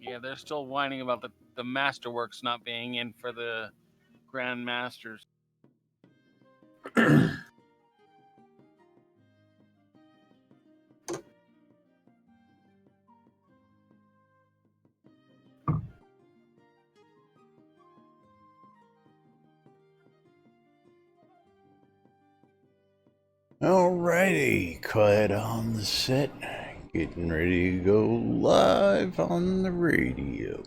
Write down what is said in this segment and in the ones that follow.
Yeah, they're still whining about the Masterworks not being in for the Grand Masters. Alrighty, quiet on the set. Getting ready to go live on the radio.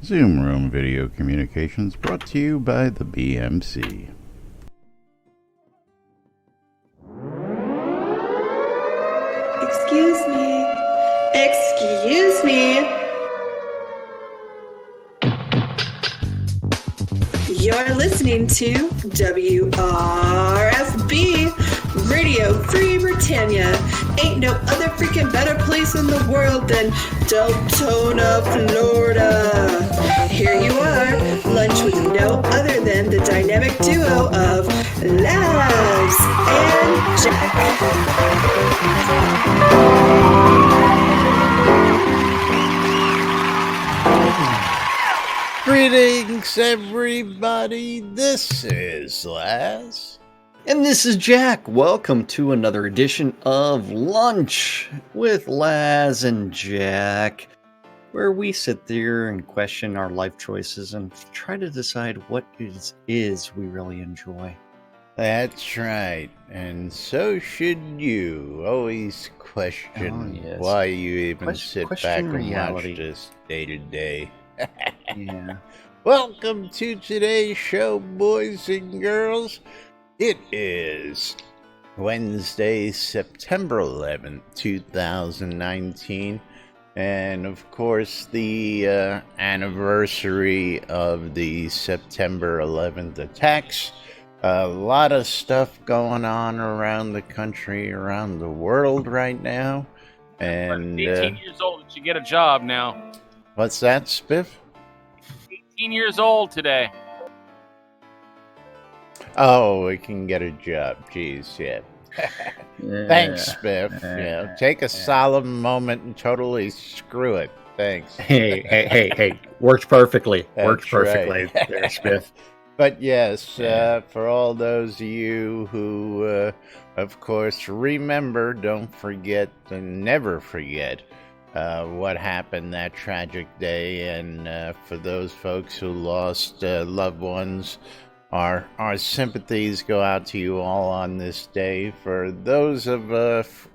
Zoom Room Video Communications brought to you by the BMC. Excuse me. Excuse me. You're listening to WRFB Radio Free Britannia. Ain't no other freaking better place in the world than Deltona, Florida. Here you are, lunch with no other than the dynamic duo of Labs and Jack. Greetings, everybody. This is Laz. And this is Jack. Welcome to another edition of Lunch with Laz and Jack, where we sit there and question our life choices and try to decide what it is we really enjoy. That's right. And so should you. Always question why you even sit back and reality. watch this day to day. Yeah. Welcome to today's show, boys and girls. It is Wednesday, September 11th, 2019. And of course, the anniversary of the September 11th attacks. A lot of stuff going on around the country, around the world right now. And 18 years old, you should get a job now. What's that, Spiff? 18 years old today. Oh, we can get a job. Jeez, yeah. Thanks, Spiff. Yeah, take a solemn moment and totally screw it. Thanks. Hey. Worked perfectly. Worked perfectly Right. there, Smith. But yes, for all those of you who, of course, remember, don't forget, and never forget what happened that tragic day. And for those folks who lost loved ones, our sympathies go out to you all on this day. For those of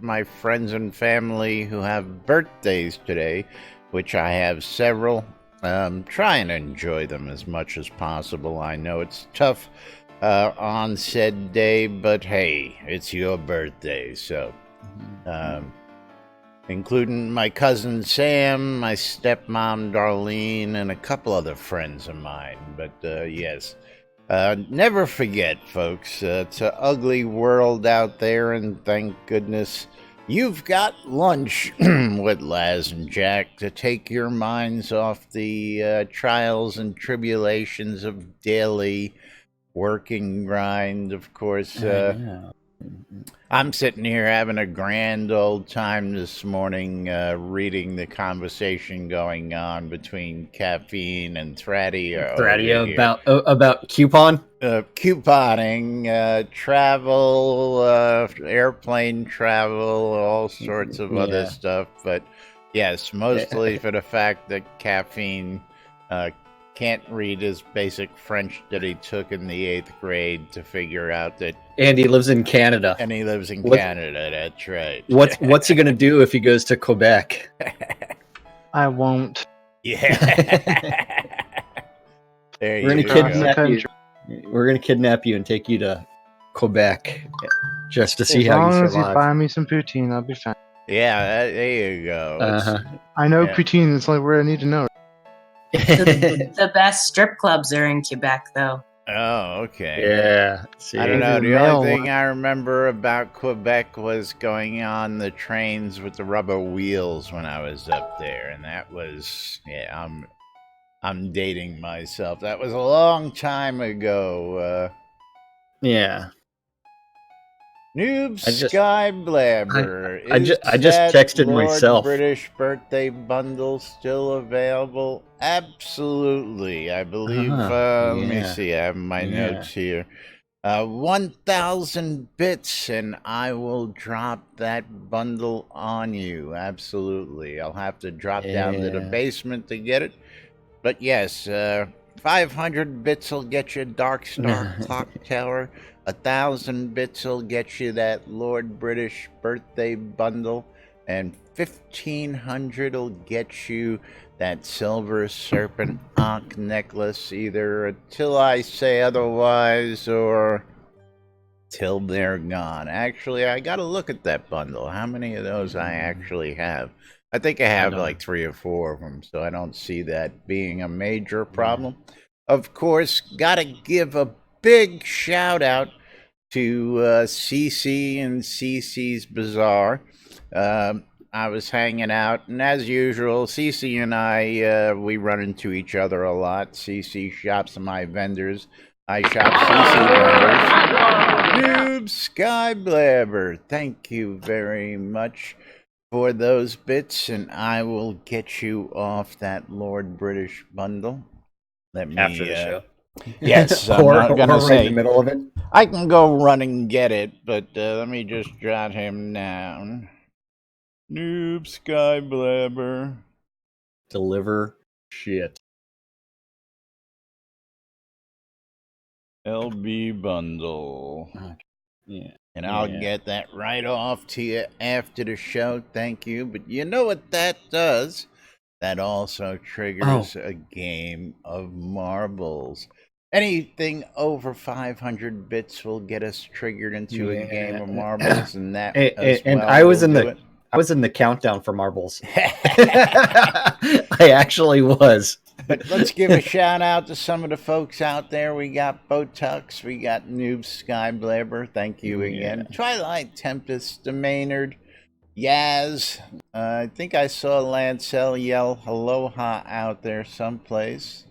my friends and family who have birthdays today, which I have several, try and enjoy them as much as possible. I know it's tough on said day, but hey, it's your birthday, so including my cousin Sam, my stepmom Darlene, and a couple other friends of mine. But yes, never forget, folks, it's an ugly world out there, and thank goodness you've got lunch with Laz and Jack to take your minds off the trials and tribulations of daily working grind. Of course, I'm sitting here having a grand old time this morning reading the conversation going on between Caffeine and Thraddy. About coupon? Couponing, travel, airplane travel, all sorts of other stuff. But yes, mostly for the fact that Caffeine can't read his basic French that he took in the 8th grade to figure out that. And he lives in Canada. Canada, that's right. What's he going to do if he goes to Quebec? I won't. Yeah. There We're you gonna We're going to kidnap you and take you to Quebec just to see how you survive. As long as you buy me some poutine, I'll be fine. Yeah, there you go. I know poutine. That's the only word I need to know. The best strip clubs are in Quebec, though. Oh, okay. Yeah. See, I don't know. Maybe The the only male thing one. I remember about Quebec was going on the trains with the rubber wheels when I was up there, and that was I'm dating myself. That was a long time ago. yeah. Noob I just Sky Blabber, is I just that texted Lord myself. British birthday bundle still available? Absolutely. I believe, let me Yeah. see, I have my Yeah. notes here. 1,000 bits, and I will drop that bundle on you. Absolutely. I'll have to drop down to the Yeah. basement to get it. But yes, 500 bits will get you Darkstar Clock Tower. 1,000 bits will get you that Lord British birthday bundle. And 1,500 will get you that Silver Serpent Ankh necklace, either until I say otherwise or till they're gone. Actually, I gotta look at that bundle. How many of those I actually have? I think I have don't like 3 or 4 of them, so I don't see that being a major problem. Of course, gotta give a big shout out to CC and CC's Bazaar. I was hanging out, and as usual, CC and I, we run into each other a lot. CC shops my vendors. I shop CC vendors. Noob Sky Blabber, thank you very much for those bits, and I will get you off that Lord British bundle. Let me, After the show. Yes, I'm not gonna or right say in the middle of it. I can go run and get it, but let me just jot him down. Noob Sky Blabber. Deliver shit. LB bundle. Yeah. And I'll get that right off to you after the show. Thank you. But you know what that does? That also triggers a game of marbles. Anything over 500 bits will get us triggered into a game of marbles, and that as and well I was will in do the it. I was in the countdown for marbles. I actually was. But let's give a shout out to some of the folks out there. We got Botux, we got Noob Sky Blabber. Thank you again. Twilight Tempest, the Maynard, Yaz. I think I saw Lancel yell aloha out there someplace.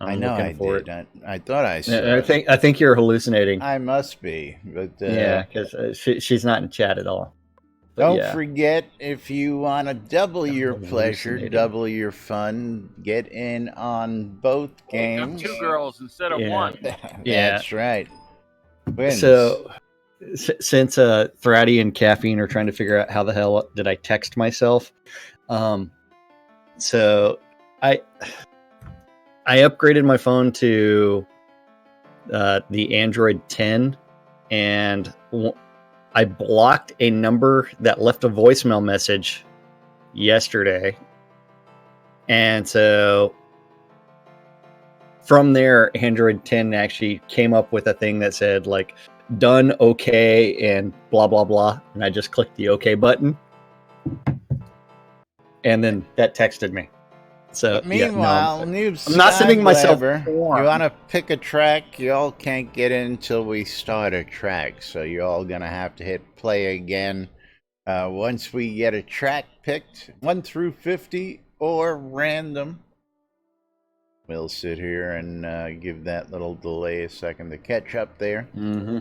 I know I did. I thought I saw. I think you're hallucinating. I must be, but yeah, because she's not in chat at all. But don't forget, if you want to double your pleasure, double your fun, get in on both games. 2 girls instead of 1. That's right. Wins. So, since Thraddy and Caffeine are trying to figure out how the hell did I text myself, so I upgraded my phone to the Android 10, and I blocked a number that left a voicemail message yesterday. And so from there, Android 10 actually came up with a thing that said like done, okay, and blah, blah, blah. And I just clicked the okay button. And then that texted me. So meanwhile, I'm Noob not sending myself. You want to pick a track? You all can't get in until we start a track, so you're all gonna have to hit play again once we get a track picked, 1 through 50 or random. We'll sit here and give that little delay a second to catch up there. Mm-hmm.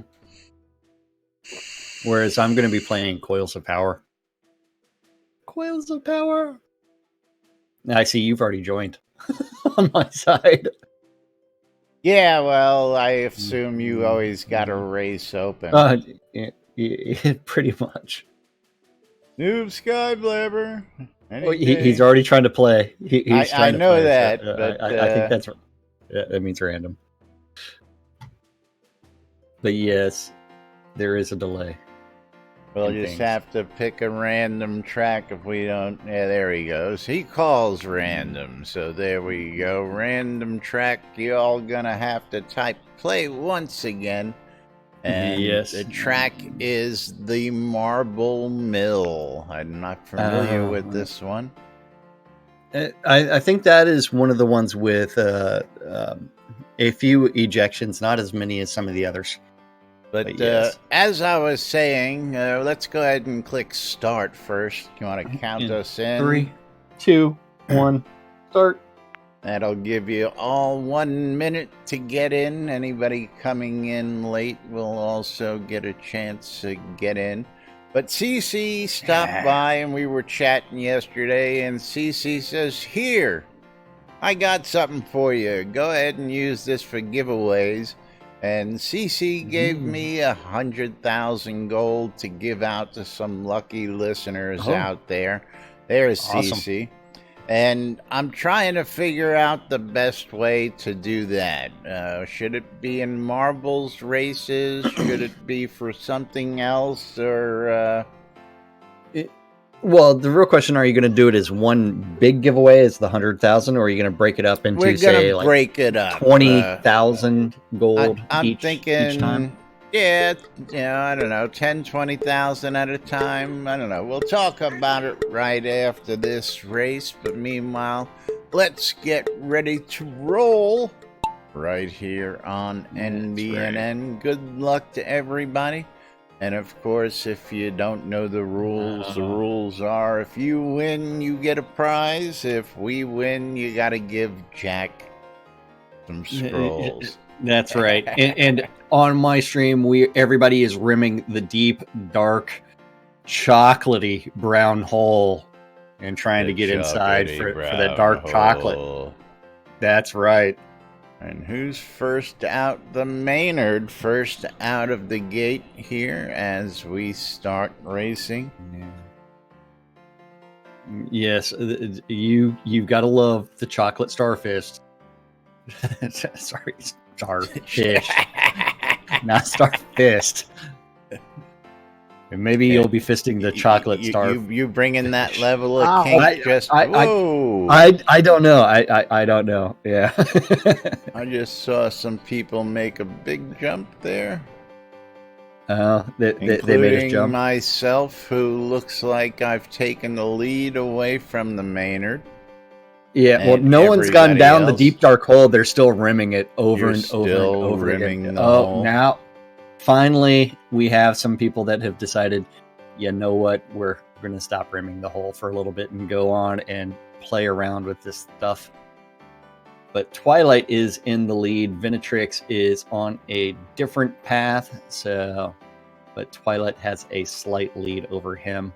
Whereas I'm going to be playing Coils of Power. Coils of Power. I see you've already joined on my side. Yeah, well, I assume you always got a race open. Yeah, pretty much. Noob Sky Blabber. Well, he's already trying to play. I know that, but I think that means random. But yes, there is a delay. We'll just have to pick a random track if we don't. Yeah, there he goes. He calls random. So there we go. Random track. You're all gonna have to type play once again. And the track is the Marble Mill. I'm not familiar with this one. I think that is one of the ones with a few ejections, not as many as some of the others. But yes. as I was saying, let's go ahead and click start first. You want to count us in? 3, 2, 1, start. That'll give you all 1 minute to get in. Anybody coming in late will also get a chance to get in. But CC stopped by and we were chatting yesterday, and CC says, "Here, I got something for you. Go ahead and use this for giveaways." And CC gave me 100,000 gold to give out to some lucky listeners out there. There's Awesome. CC. And I'm trying to figure out the best way to do that. Should it be in marbles races? Should it be for something else? Or well, the real question: are you going to do it as one big giveaway, as the 100,000, or are you going to break it up into, we're say, gonna break it up. 20,000 gold I'm each time? Yeah, I don't know, 10, 20,000 at a time. I don't know. We'll talk about it right after this race. But meanwhile, let's get ready to roll right here on NBNN. Right. Good luck to everybody. And of course, if you don't know the rules are, if you win, you get a prize. If we win, you got to give Jack some scrolls. That's right. And on my stream, everybody is rimming the deep, dark, chocolatey brown hole and trying to get inside for the dark chocolate. That's right. And who's first out? The Maynard first out of the gate here as we start racing. Yes, you've got to love the chocolate starfish. Sorry, starfish, not starfist. And maybe you'll be fisting the chocolate star. You bringing that level of kink? Whoa! I don't know. I don't know. Yeah. I just saw some people make a big jump there. They made us jump. Myself, who looks like I've taken the lead away from the Maynard. Yeah, well, no one's gone down the deep dark hole. They're still rimming it over and over again. Oh, now finally we have some people that have decided, you know what, we're going to stop rimming the hole for a little bit and go on and play around with this stuff. But Twilight is in the lead. Venatrix is on a different path, but Twilight has a slight lead over him.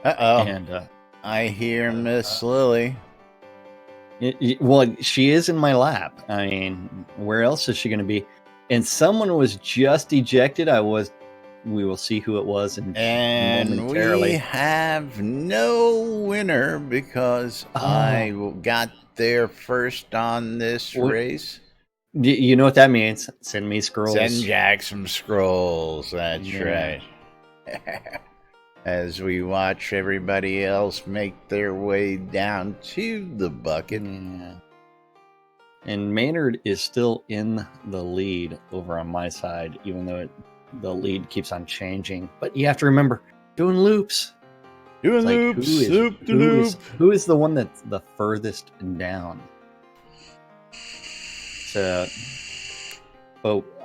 And I hear Miss Lily. Well, she is in my lap. I mean, where else is she going to be? And someone was just ejected. We will see who it was momentarily. We have no winner because I got there first on this race. You know what that means? Send me scrolls. Send Jack some scrolls. That's right. As we watch everybody else make their way down to the bucket. Yeah. And Maynard is still in the lead over on my side, even though the lead keeps on changing. But you have to remember, doing loops. Who is the one that's the furthest down? So,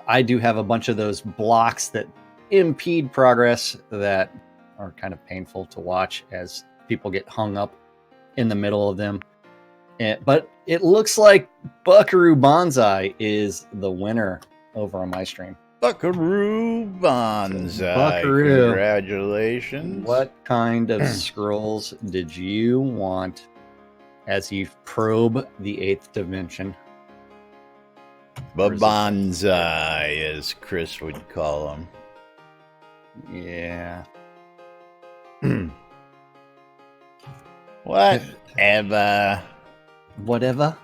I do have a bunch of those blocks that impede progress that are kind of painful to watch as people get hung up in the middle of them. But it looks like Buckaroo Banzai is the winner over on my stream. Buckaroo Banzai. Buckaroo. Congratulations. What kind of scrolls did you want as you probe the 8th dimension? Banzai, as Chris would call them. Yeah. Whatever.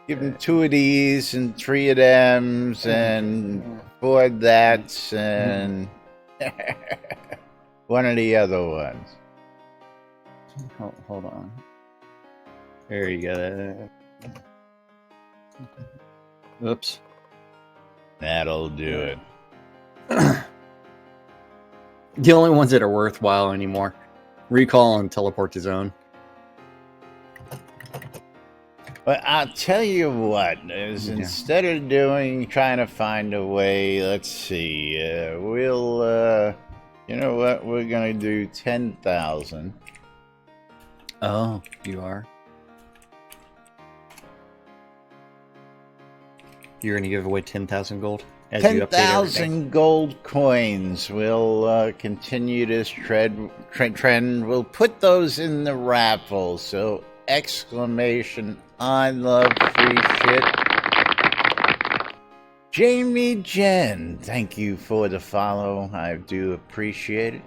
Give him 2 of these and 3 of thems and 4 of that's and 1 of the other ones. Hold on. There you go. Oops. That'll do it. The only ones that are worthwhile anymore Recall and teleport to zone. But I'll tell you what, is instead of trying to find a way, let's see, we'll, you know what, we're going to do 10,000. Oh, you are? You're going to give away 10,000 gold? 10,000 gold coins. We'll continue this trend. We'll put those in the raffle. So, exclamation, I love free shit. Jamie Jen, thank you for the follow. I do appreciate it.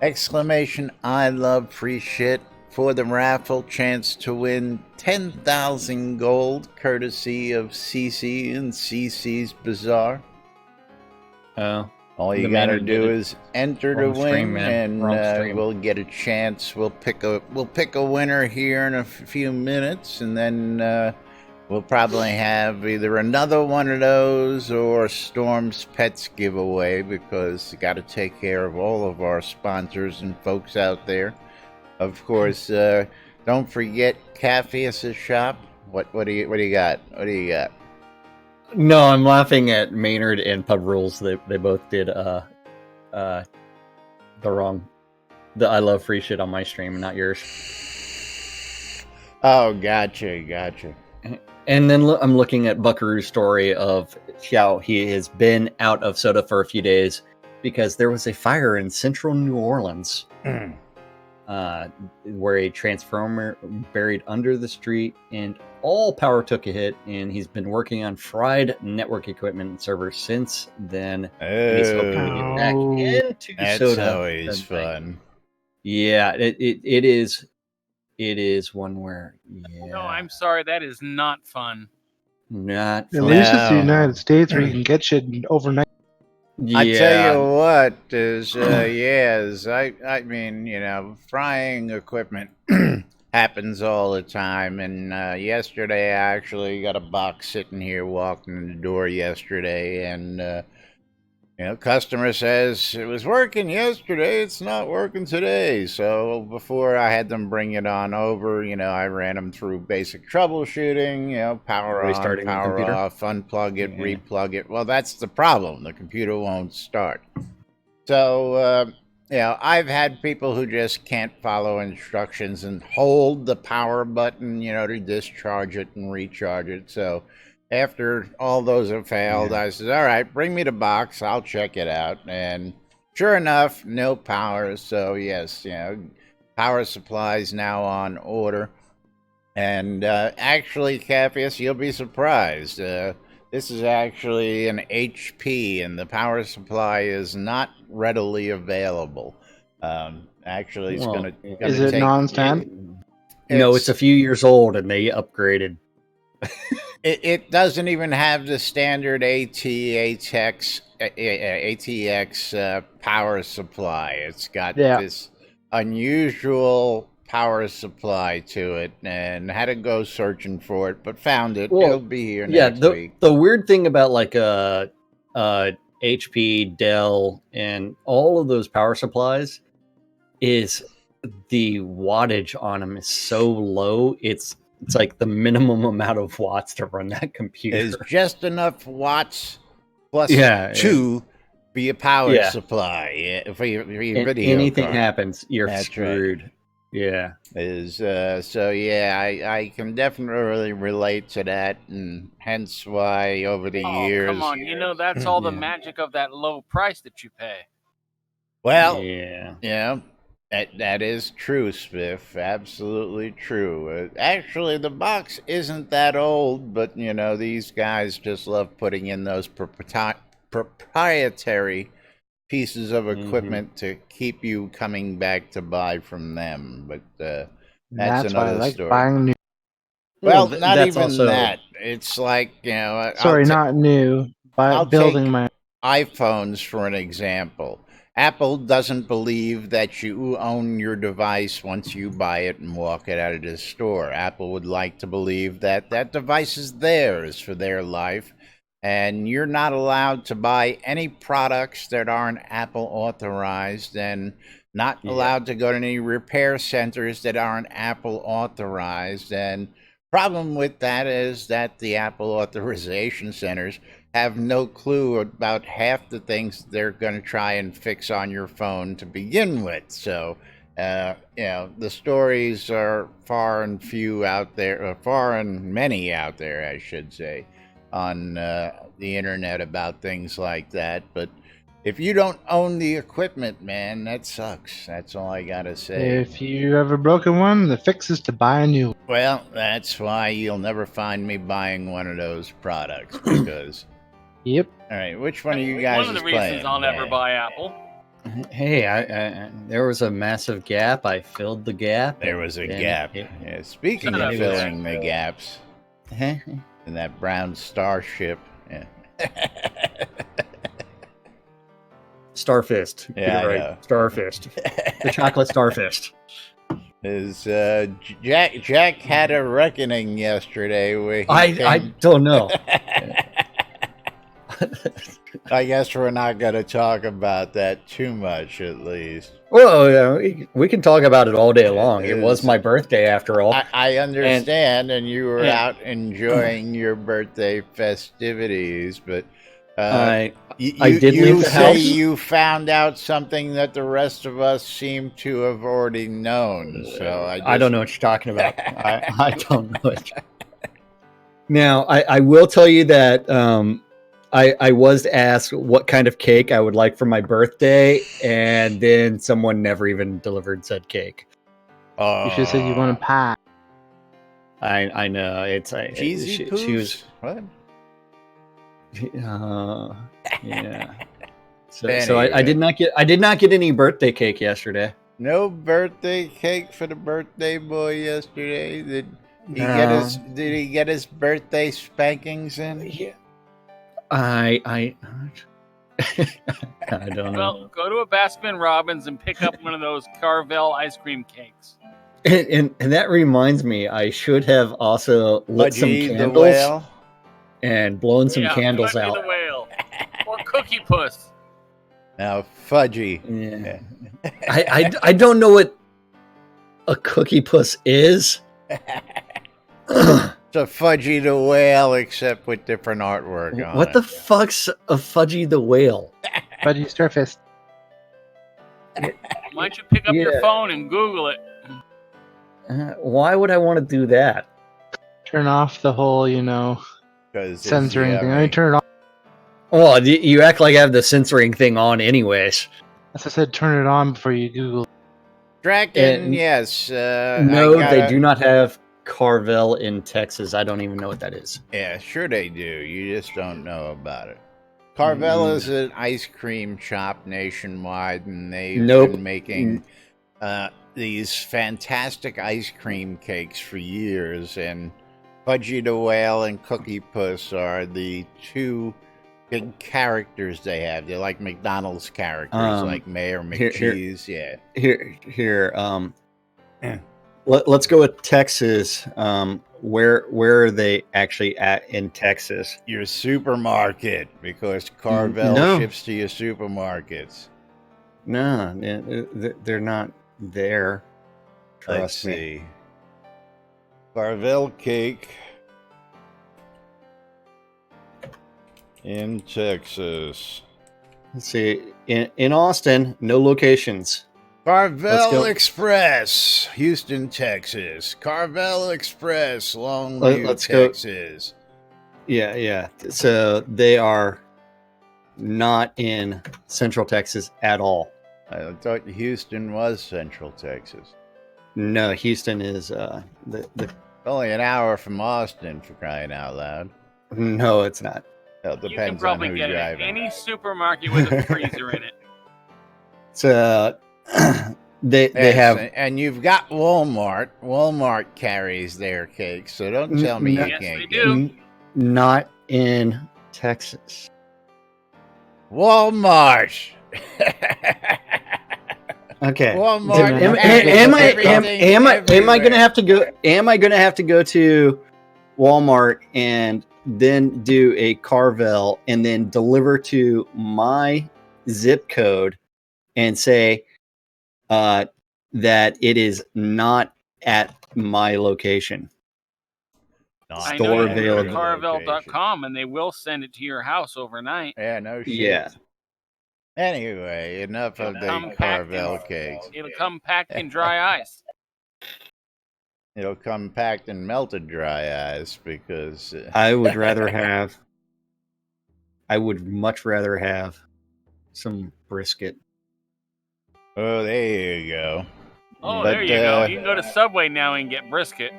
Exclamation, I love free shit. For the raffle, chance to win 10,000 gold, courtesy of CC and CC's Bazaar. Oh. All you gotta do is enter to win, and we'll get a chance. We'll pick a winner here in a few minutes, and then we'll probably have either another one of those or Storm's Pets giveaway, because you got to take care of all of our sponsors and folks out there. Of course, don't forget Caffeus' shop. What do you got? What do you got? No, I'm laughing at Maynard and Pub Rules. They both did the wrong. I love free shit on my stream, not yours. Oh, gotcha. And then I'm looking at Buckaroo's story of how he has been out of soda for a few days because there was a fire in central New Orleans. Where a transformer buried under the street and all power took a hit, and he's been working on fried network equipment and servers since then. He's hoping to get back into soda. That's always fun. Yeah, it is. It is one where, No, I'm sorry, that is not fun. Not At least it's the United States where you can get shit overnight. Yeah. I tell you what is, I mean, frying equipment happens all the time. And yesterday, I actually got a box sitting here walking in the door yesterday, and customer says it was working yesterday, it's not working today. So before I had them bring it on over, I ran them through basic troubleshooting, power on, power off, unplug it, replug it. Well, that's the problem. The computer won't start. So, I've had people who just can't follow instructions and hold the power button, to discharge it and recharge it. So after all those have failed, I said, all right, bring me the box. I'll check it out. And sure enough, no power. So, yes, power supplies now on order. And actually, Caffeus, you'll be surprised. This is actually an HP, and the power supply is not readily available. Actually, it's going to Is it non-stand? No, it's a few years old, and they upgraded. It doesn't even have the standard ATX power supply. It's got this unusual power supply to it, and had to go searching for it, but found it. Well, it'll be here next week. The weird thing about like HP, Dell, and all of those power supplies is the wattage on them is so low. It's like the minimum amount of watts to run that computer. It's just enough watts plus 2 be a power supply for your video. Anything card. Happens, you're screwed. Right. Yeah. I can definitely relate to that, and hence why over the years. Come on, that's all the magic of that low price that you pay. Well, that is true, Spiff. Absolutely true. Actually, the box isn't that old, but these guys just love putting in those proprietary pieces of equipment to keep you coming back to buy from them. But that's another why I like story. Buying new. Well, not even that. It's like not new. Building my iPhones for an example. Apple doesn't believe that you own your device once you buy it and walk it out of the store. Apple would like to believe that that device is theirs for their life, and you're not allowed to buy any products that aren't Apple authorized. And not allowed to go to any repair centers that aren't Apple authorized. And problem with that is that the Apple authorization centers have no clue about half the things they're going to try and fix on your phone to begin with. So, the stories are far and few out there, far and many out there, I should say, on the internet about things like that. But if you don't own the equipment, man, that sucks. That's all I gotta say. If you have a broken one, the fix is to buy a new one. Well, that's why you'll never find me buying one of those products, because... Yep. All right, which one of you guys One of the is reasons playing? I'll never buy Apple. Hey, I there was a massive gap. I filled the gap. There was a gap. Yeah, speaking Shut of up, filling Jack. the gaps, in that brown starship. Yeah. Starfist. Yeah, You're I right. know. Starfist. The chocolate Starfist. Is Jack had a reckoning yesterday where I don't know. I guess we're not going to talk about that too much, at least. Well, we can talk about it all day long. It was my birthday, after all. I understand, and you were out enjoying your birthday festivities, but I did leave the house. You found out something that the rest of us seem to have already known. So I don't know what you're talking about. I don't know it. Now, I will tell you that I was asked what kind of cake I would like for my birthday, and then someone never even delivered said cake. You should say you want a pie. I know it's cheesy poofs? She was what? Yeah. So I did not get any birthday cake yesterday. No birthday cake for the birthday boy yesterday. Did he get his birthday spankings in? Yeah. I don't know. Well, go to a Baskin Robbins and pick up one of those Carvel ice cream cakes. And that reminds me, I should have also lit some candles and blown some candles Fudgy out. the Whale. Or Cookie Puss. Now, Fudgy. Yeah. I don't know what a Cookie Puss is. It's a Fudgy the Whale, except with different artwork on What it. the fuck's a Fudgy the Whale? Fudgy Starfist. Why don't you pick up your phone and Google it? Why would I want to do that? Turn off the whole, censoring thing. I turn it off. Well, you act like I have the censoring thing on anyways. As I said, turn it on before you Google. Draken, yes. No, they do not have Carvel in Texas. I don't even know what that is. Yeah, sure they do. You just don't know about it. Carvel is an ice cream shop nationwide, and they've been making these fantastic ice cream cakes for years. And Fudgy the Whale and Cookie Puss are the two big characters they have. They're like McDonald's characters, like Mayor McCheese. Let's go with Texas. Where are they actually at in Texas? Your supermarket, because Carvel ships to your supermarkets. No, they're not there. Let's see. Carvel cake in Texas. Let's see. In Austin, no locations. Carvel Express, Houston, Texas. Carvel Express, Longview, Texas. Yeah. So they are not in Central Texas at all. I thought Houston was Central Texas. No, Houston is only an hour from Austin, for crying out loud. No, it's not. Well, it depends you can probably on who's get driving. it at any supermarket with a freezer in it. So they have, and you've got Walmart. Walmart carries their cakes, so don't tell me you can't get it. Not in Texas. Walmart. Okay. Walmart. Am I gonna have to go? Am I gonna have to go to Walmart and then do a Carvel and then deliver to my zip code and say, that it is not at my location. I know Store you can go to available. Caravelle.com and they will send it to your house overnight. Yeah, no shit. Yeah. Anyway, enough of the Caravelle cakes. It'll come packed in dry ice. It'll come packed in melted dry ice because I would much rather have some brisket. Oh, there you go. Oh, there you go. You can go to Subway now and get brisket.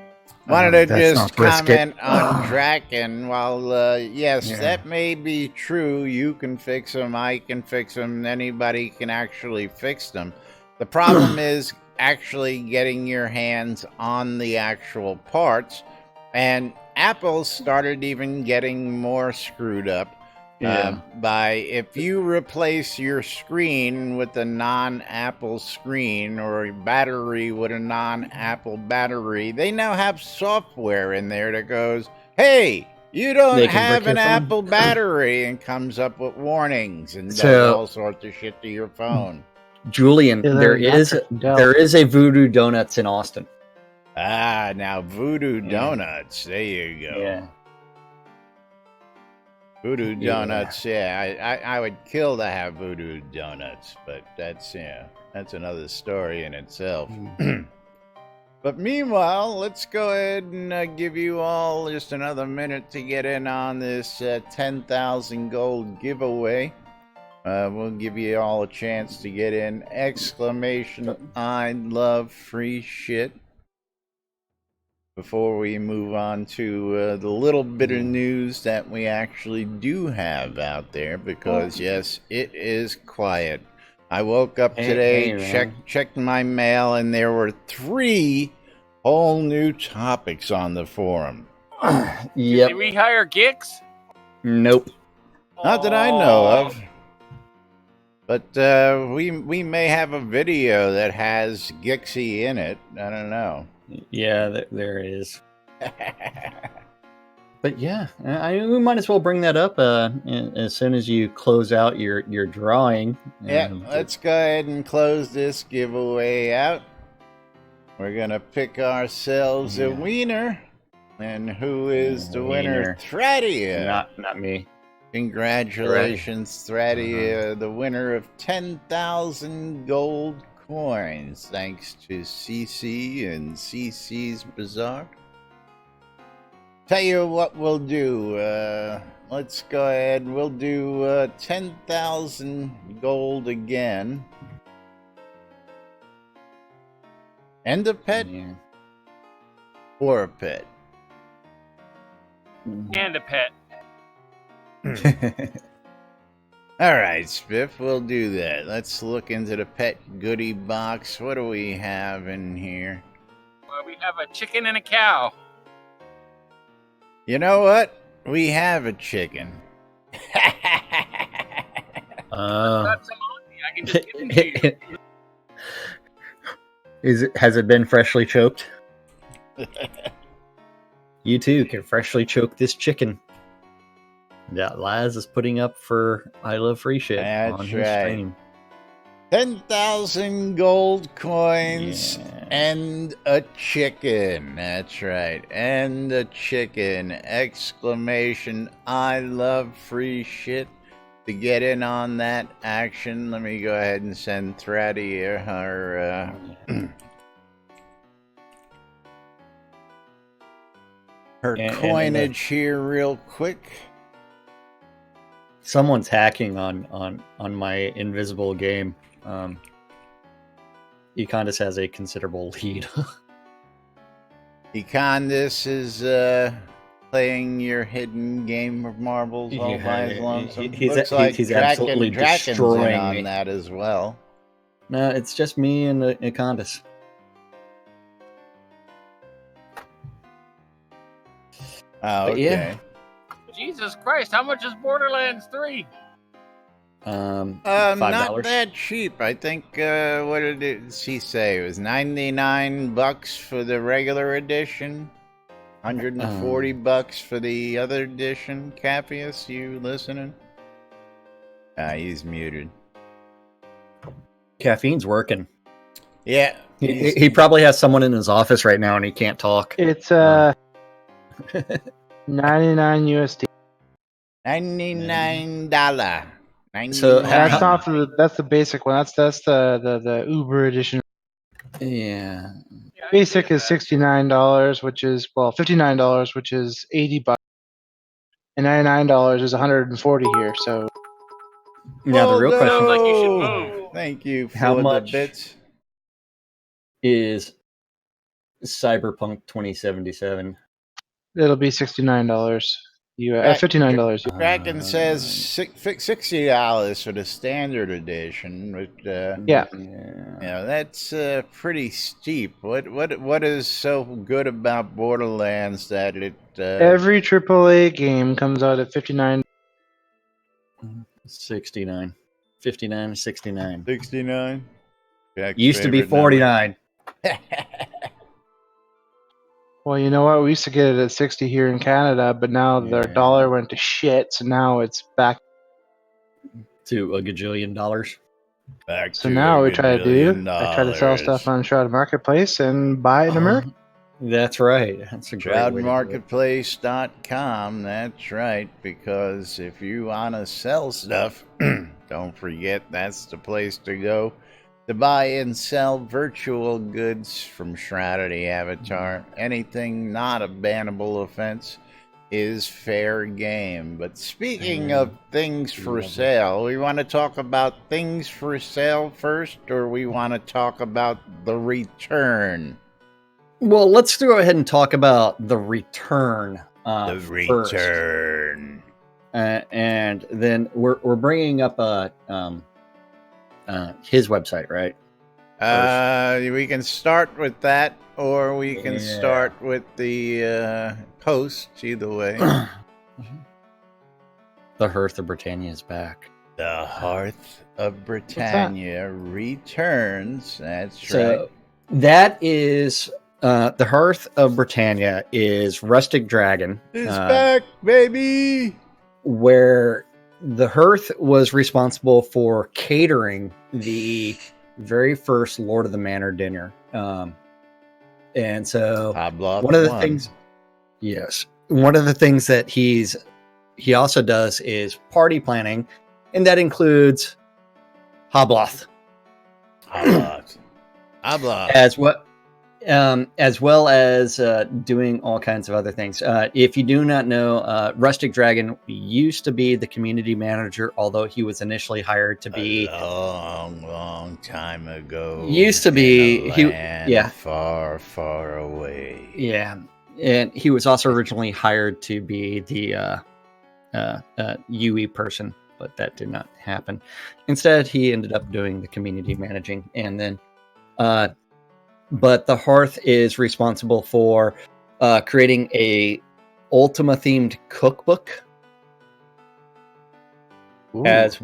Wanted to just comment on Draken. While, yes, that may be true. You can fix them. I can fix them. Anybody can actually fix them. The problem is actually getting your hands on the actual parts. And Apple started even getting more screwed up. By if you replace your screen with a non-Apple screen or a battery with a non-Apple battery, they now have software in there that goes, hey, you don't have an Apple battery, and comes up with warnings and does all sorts of shit to your phone. Julian, there is a Voodoo Donuts in Austin. Ah, now Voodoo Donuts. There you go. Yeah. Voodoo Donuts, I would kill to have Voodoo Donuts, but that's another story in itself. But meanwhile, let's go ahead and give you all just another minute to get in on this 10,000 gold giveaway. We'll give you all a chance to get in. Exclamation, I love free shit. Before we move on to the little bit of news that we actually do have out there, because yes, it is quiet. I woke up today, checked my mail, and there were 3 whole new topics on the forum. Did they rehire Gix? Nope. Not that I know of. But we may have a video that has Gixie in it. I don't know. Yeah, there is. But yeah, we might as well bring that up as soon as you close out your drawing. Yeah, let's go ahead and close this giveaway out. We're going to pick ourselves a wiener. And who is the winner? Thradia. Not me. Congratulations, Thradia, the winner of 10,000 gold coins, thanks to CC and CC's Bazaar. Tell you what we'll do. Let's go ahead. We'll do 10,000 gold again. And a pet? Or a pet? And a pet. All right, Spiff, we'll do that. Let's look into the pet goodie box. What do we have in here? Well, we have a chicken and a cow. You know what? We have a chicken. Got some on me. I can just give them to you. Has it been freshly choked? You too can freshly choke this chicken. That Laz is putting up for I Love Free Shit on his stream. 10,000 gold coins and a chicken. That's right. And a chicken. Exclamation, I love free shit. To get in on that action, let me go ahead and send Thradia her coinage here real quick. Someone's hacking on my invisible game. Econdis has a considerable lead. Econdis is playing your hidden game of marbles all by his lonesome. Looks like he's absolutely destroying on me. That as well. No, it's just me and Econdis. Oh, okay. Yeah. Jesus Christ, how much is Borderlands 3? $5. Not that cheap. I think what did he say? It was $99 for the regular edition, $140 for the other edition. Cappius, you listening? He's muted. Caffeine's working. Yeah. He probably has someone in his office right now and he can't talk. It's 99 USD. $99. So That's not for that's the basic one. That's the Uber edition. Yeah. Basic is $69, which is $59, which is $80, and $99 is 140 here. So Now the real question Sounds like you should move. Thank you for How the much? bits. Is Cyberpunk 2077? it'll be $69. $59. Kraken says $60 for the standard edition. But, Yeah. That's pretty steep. What is so good about Borderlands that it? Every AAA game comes out at $59. 69. 59, 69. 69. Used to be 49. Well, you know what? We used to get it at 60 here in Canada, but now their dollar went to shit, so now it's back to $1 gajillion. So now we try to sell stuff on Shroud Marketplace and buy it in America. That's right. That's a great way ShroudMarketplace.com. That's right, because if you want to sell stuff, don't forget that's the place to go to buy and sell virtual goods from Shroud the Avatar. Anything not a bannable offense is fair game. But speaking of things for sale, we want to talk about things for sale first, or we want to talk about the return? Well, let's go ahead and talk about the return. First. And then we're bringing up his website, right? We can start with that, or we can start with the post. Either way. The Hearth of Britannia is back. The Hearth of Britannia returns. That's right. That is the Hearth of Britannia is Rustic Dragon. It's back, baby. Where the Hearth was responsible for catering the very first Lord of the Manor dinner. And so one of the things that he also does is party planning, and that includes Hobloth. As well as doing all kinds of other things. If you do not know, Rustic Dragon used to be the community manager, although he was initially hired to be a long time ago. Used to be far, far away. Yeah, and he was also originally hired to be the UE person, but that did not happen. Instead, he ended up doing the community managing, and then. But the Hearth is responsible for creating a Ultima-themed cookbook. Ooh. And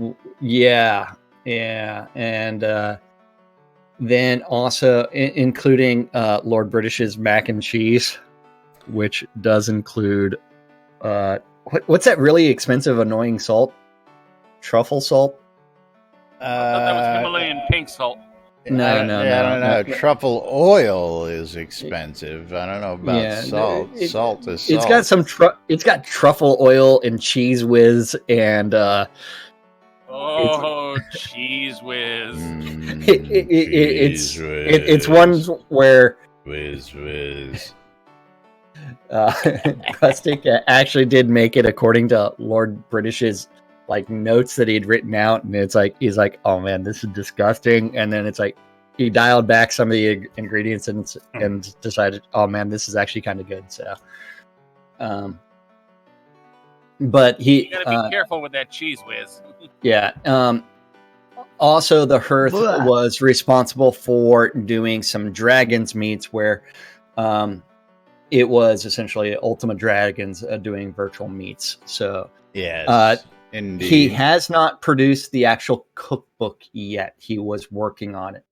then also including Lord British's mac and cheese, which does include what's that really expensive, annoying salt? Truffle salt? I thought that was Himalayan pink salt. No. I don't know. Truffle oil is expensive. I don't know about salt. Salt is salt. It's got truffle oil and cheese whiz and cheese whiz. It's ones where whiz. Rustic actually did make it according to Lord British's notes that he'd written out, and it's he's like, oh man, this is disgusting, and then it's he dialed back some of the ingredients and decided, oh man, this is actually kind of good. So but you gotta be careful with that cheese whiz. Also the Hearth was responsible for doing some dragons meets where it was essentially Ultima Dragons doing virtual meets. So indeed. He has not produced the actual cookbook yet. He was working on it.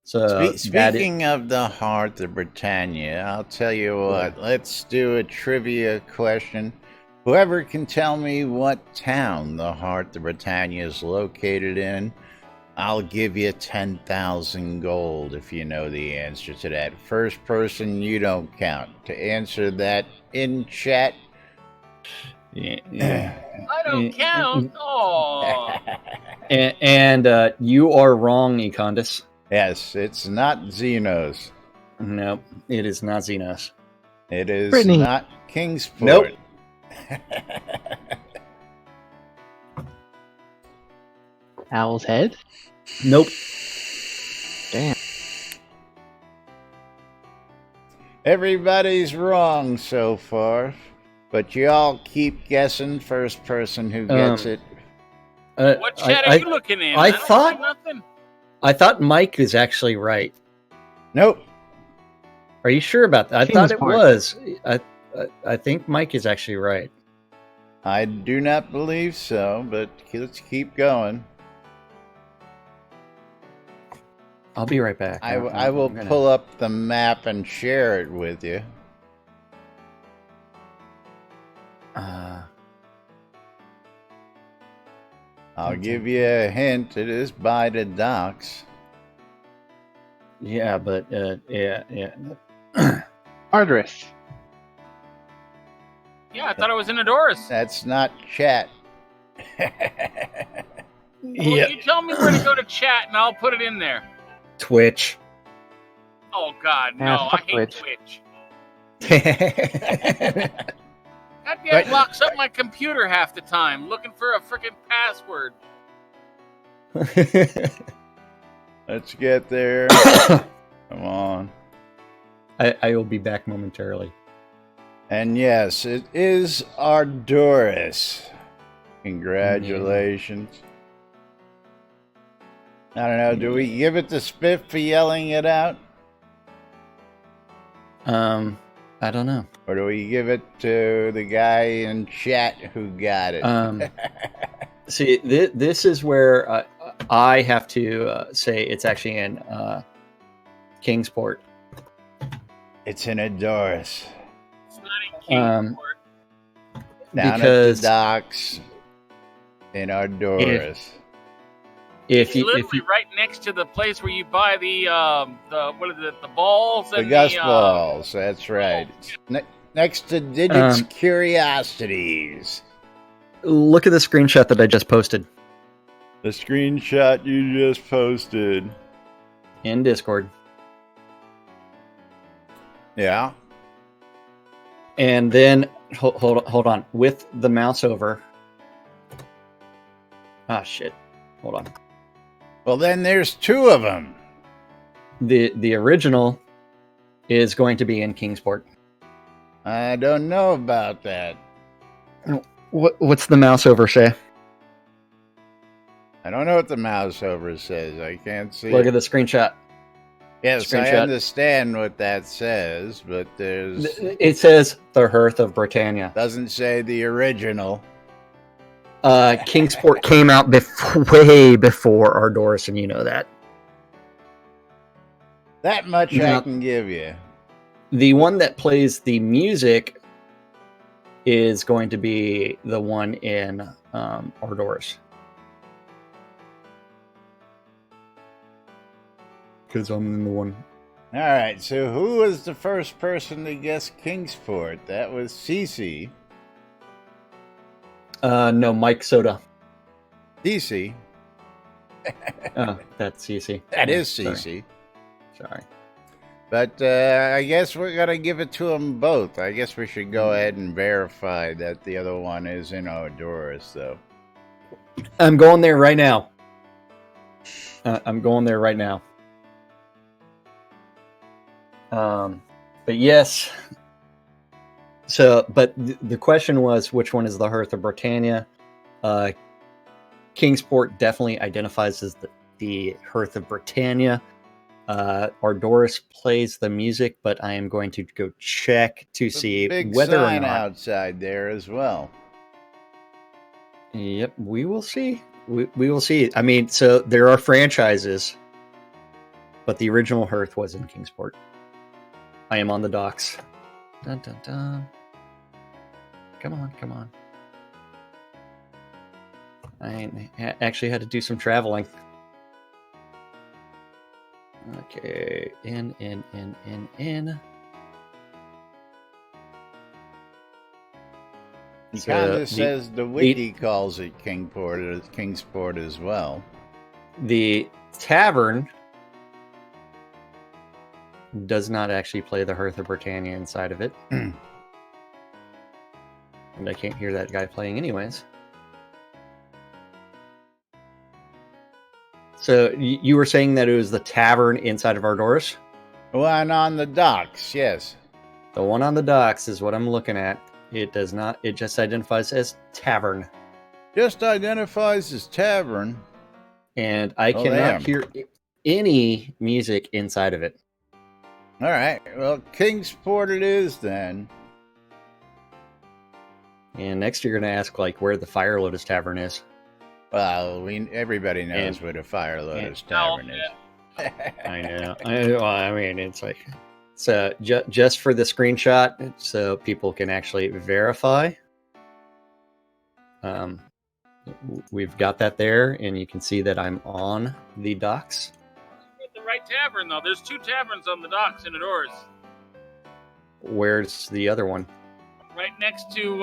So speaking of the Hearth of Britannia, I'll tell you what. Let's do a trivia question. Whoever can tell me what town the Hearth of Britannia is located in, I'll give you 10,000 gold if you know the answer to that. First person, you don't count. To answer that in chat. Yeah. I don't count. Oh, And you are wrong, Econdis. Yes, it's not Xenos. Nope, it is not Xenos. It is Brittany. not Kingsport. Nope. Owl's Head? Nope. Damn. Everybody's wrong so far, but y'all keep guessing first person who gets it. what chat are you looking in? I don't thought- see nothing. I thought Mike is actually right. Nope. Are you sure about that? I thought it Kingsport. was. I think Mike is actually right. I do not believe so, but let's keep going. I'll be right back. I will pull up the map and share it with you. I'll give you a hint. It is by the docks. Yeah, but yeah. Arteris. Yeah, I thought it was in Adoris. That's not chat. Well, you tell me where to go to chat, and I'll put it in there. Twitch. Oh God, no! Ah, I fuck hate Twitch. That guy locks up my computer half the time, looking for a freaking password. Let's get there. Come on. I will be back momentarily. And yes, it is Ardoris. Congratulations. I don't know, do we give it to Spiff for yelling it out? I don't know. Or do we give it to the guy in chat who got it? See, this is where I have to say it's actually in Kingsport. It's in Adoris. It's not in Kingsport. Down Because at the docks in Ardoris. It's literally right next to the place where you buy the what is it? The balls The and Gus balls, that's right. Next to Digit's Curiosities. Look at the screenshot that I just posted The screenshot you just posted. in Discord. Yeah. And then hold on, with the mouse over. Ah, shit. Hold on. Well, then there's two of them. The original is going to be in Kingsport. I don't know about that. What's the mouse over say? I don't know what the mouse over says. I can't see. Look at the screenshot. Yes, I screenshot. understand what that says, but there's It says the Hearth of Britannia. doesn't say the original. Kingsport came out way before Ardoris, and you know that. That much I Now- can give you. The one that plays the music is going to be the one in Ardoris. Because I'm in the one. All right, so who was the first person to guess Kingsport? That was Cece. No, Mike Soda. Cece. Oh, that's CC. That is Sorry. Cece. Sorry. But I guess we're going to give it to them both. I guess we should go ahead and verify that the other one is in Honduras, though. I'm going there right now. I'm going there right now. But yes. So, but the question was, which one is the Hearth of Britannia? Kingsport definitely identifies as the Hearth of Britannia. Ardoris plays the music, but I am going to go check to see Big whether or sign not. outside there as well. Yep, we will see. We will see. I mean, so there are franchises, but the original Hearth was in Kingsport. I am on the docks. Dun, dun, dun. Come on, come on. I actually had to do some traveling. Okay, N. He So kind of says the wiki calls it Kingsport as well. The tavern does not actually play the Hearth of Britannia inside of it. And I can't hear that guy playing anyways. So you were saying that it was the tavern inside of Ardoris? One on the docks, yes. The one on the docks is what I'm looking at. It does not. It just identifies as tavern. Just identifies as tavern. And I cannot hear any music inside of it. All right. Well, Kingsport it is then. And next you're going to ask like where the Fire Lotus Tavern is. Well, everybody knows where the Fire Lotus Tavern is. I know. I mean, it's like... So just for the screenshot, so people can actually verify. We've got that there, and you can see that I'm on the docks. At the right tavern, though. There's 2 taverns on the docks in Adoris. Where's the other one? Right next to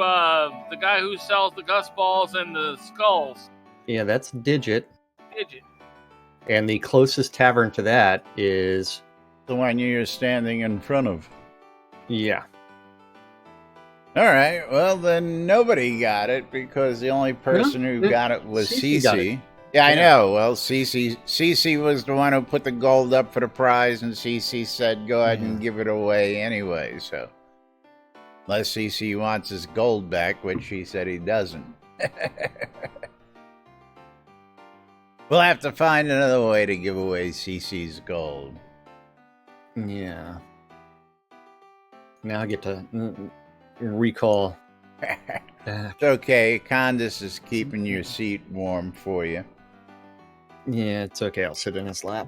the guy who sells the Gus balls and the skulls. Yeah, that's Digit. Digit. And the closest tavern to that is... the one you're standing in front of. Yeah. All right. Well, then nobody got it because the only person who got it was Cece. Yeah, I know. Well, Cece was the one who put the gold up for the prize, and Cece said, go ahead and give it away anyway. So, unless Cece wants his gold back, which he said he doesn't. We'll have to find another way to give away Cece's gold. Yeah. Now I get to recall. It's okay. Candace is keeping your seat warm for you. Yeah, it's okay. I'll sit in his lap.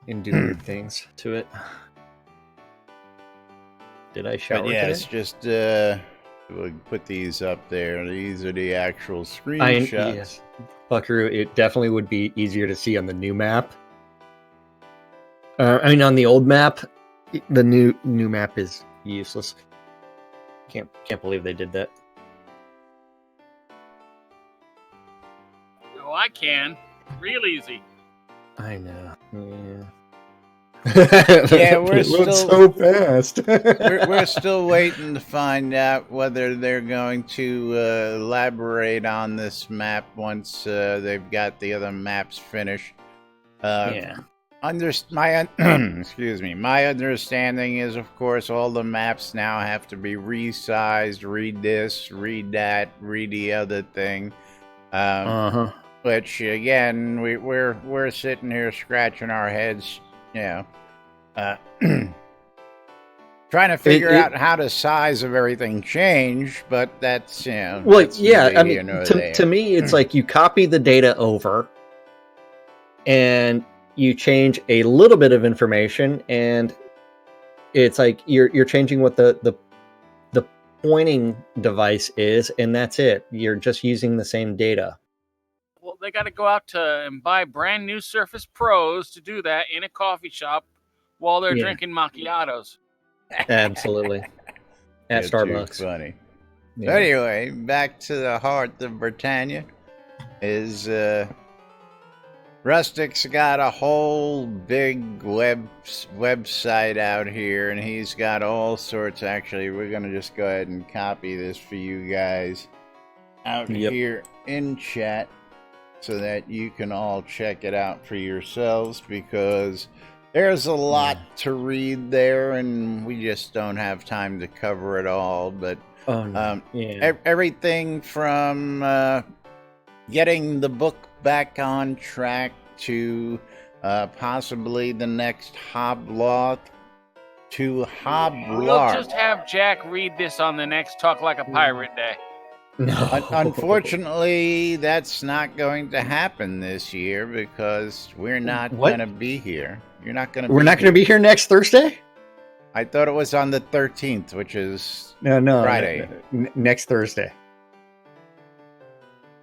And do weird things to it. Did I shower But yes, today? just we'll put these up there. These are the actual screenshots. Yes. Buckaroo, it definitely would be easier to see on the new map. I mean, on the old map, the new map is useless. Can't believe they did that. Oh, I can. Real easy. I know. Yeah. Yeah, we're still so fast. we're still waiting to find out whether they're going to elaborate on this map once they've got the other maps finished. Yeah. Excuse me. My understanding is, of course, all the maps now have to be resized. Read this, read that, read the other thing. Which again, we're sitting here scratching our heads, you know, trying to figure out how the size of everything changed. But that's, you know, well, that's yeah. I mean, to me, it's like you copy the data over, and you change a little bit of information, and it's like you're changing what the pointing device is, and that's it. You're just using the same data. Well, they got to go out and buy brand new Surface Pros to do that in a coffee shop while they're drinking macchiatos. Absolutely. At Starbucks. Too funny. Yeah. Anyway, back to the heart of Britannia is Rustic's got a whole big website out here, and he's got all sorts. Actually, we're going to just go ahead and copy this for you guys out here in chat so that you can all check it out for yourselves, because there's a lot to read there, and we just don't have time to cover it all. But everything from getting the book back on track to possibly the next Hobloth to Hoblark. We'll just have Jack read this on the next Talk Like a Pirate Day. No. Unfortunately, that's not going to happen this year because we're not going to be here. You're not going to. We're not going to be here next Thursday? I thought it was on the 13th, which is no Friday. Next Thursday.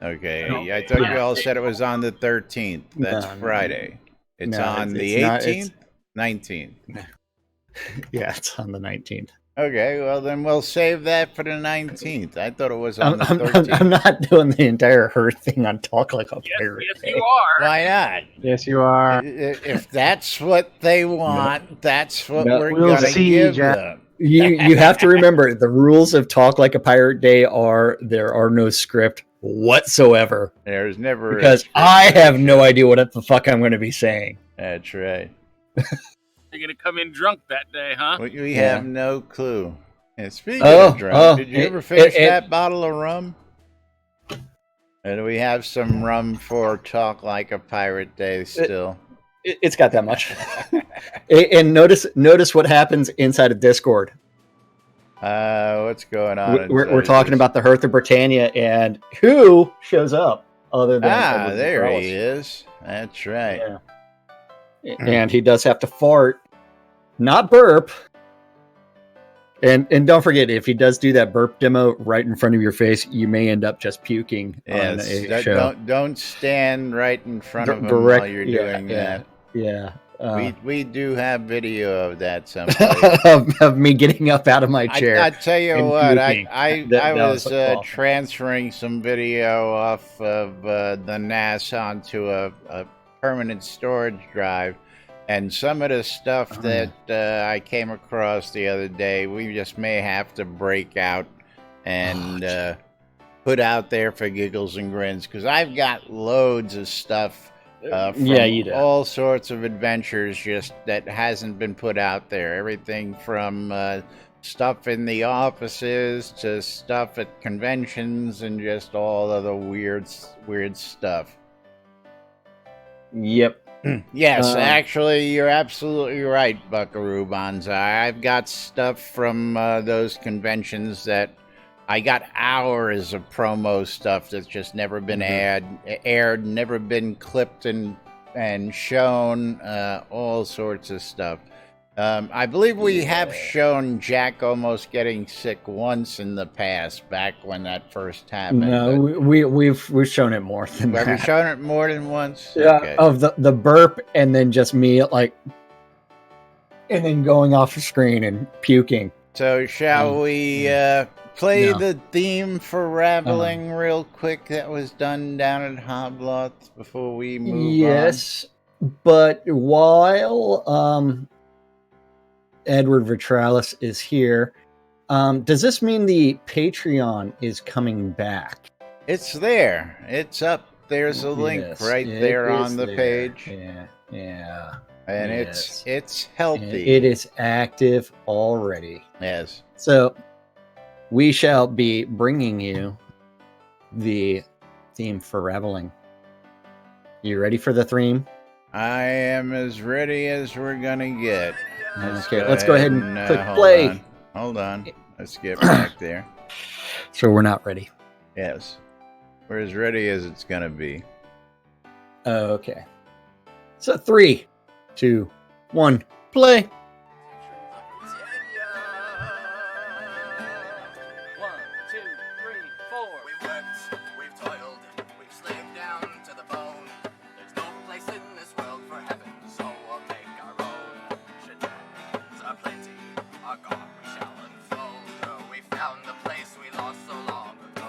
Okay, I thought you all said it was on the 13th. That's No, no, Friday. It's no, on the it's not- 18th? 19th. Yeah, it's on the 19th. Okay, well then we'll save that for the 19th. I thought it was on the 13th. I'm not doing the entire her thing on Talk Like a Pirate. Yes, you are. Why not? Yes, you are. If that's what they want, that's what No. we're We'll gonna see, give Jack. them. You have to remember the rules of Talk Like a Pirate Day are there are no script whatsoever There's never because I have no idea what the fuck I'm going to be saying. That's right. You're gonna come in drunk that day, huh? We Yeah. have no clue. And speaking Oh, of drunk, did you ever finish it- that bottle of rum? And do we have some rum for Talk Like a Pirate Day still? It's got that much. And notice what happens inside of Discord. What's going on? We're talking about the Hearth of Britannia and who shows up other than Edward there Morales. he is. That's right. Yeah. And he does have to fart, not burp. And don't forget, if he does do that burp demo right in front of your face, you may end up just puking on a show. Don't stand right in front of him Direct- while you're yeah, doing that. Yeah. We do have video of that someplace. of me getting up out of my chair. I tell you and what, puking. I That was was awful. transferring some video off of the NAS onto a permanent storage drive, and some of the stuff that I came across the other day, we just may have to break out and put out there for giggles and grins, because I've got loads of stuff from you do. all sorts of adventures just that hasn't been put out there. Everything from stuff in the offices to stuff at conventions and just all other weird stuff. Yep. Yes, actually, you're absolutely right, Buckaroo Banzai. I've got stuff from those conventions that I got hours of promo stuff that's just never been aired, never been clipped and shown, all sorts of stuff. I believe we have shown Jack almost getting sick once in the past, back when that first happened. No, we've shown it more than Have that. we shown it more than once? Yeah, Okay. of the burp and then just me and then going off the screen and puking. So shall we play No. the theme for Raveling real quick that was done down at Hobloth before we move on? Yes, but while Edward Vitralis is here, does this mean the Patreon is coming back? It's there. It's up. There's a link Yes, right it there is on the there. page. Yeah. And Yes. it's And healthy. it is active already. Yes. So we shall be bringing you the theme for Raveling. You ready for the theme? I am as ready as we're gonna get. Let's go ahead and click hold play. on. Hold on. Let's get back there. So we're not ready. Yes. We're as ready as it's gonna be. Okay. So 3, 2, 1, play. 1, 2, 3, 4. We've worked, we've toiled, we've slaved down to the bone. There's no place in this world for heaven, so we'll make our own. Shenanigans are plenty, are gone, we shall unfold. For we found the place we lost so long ago.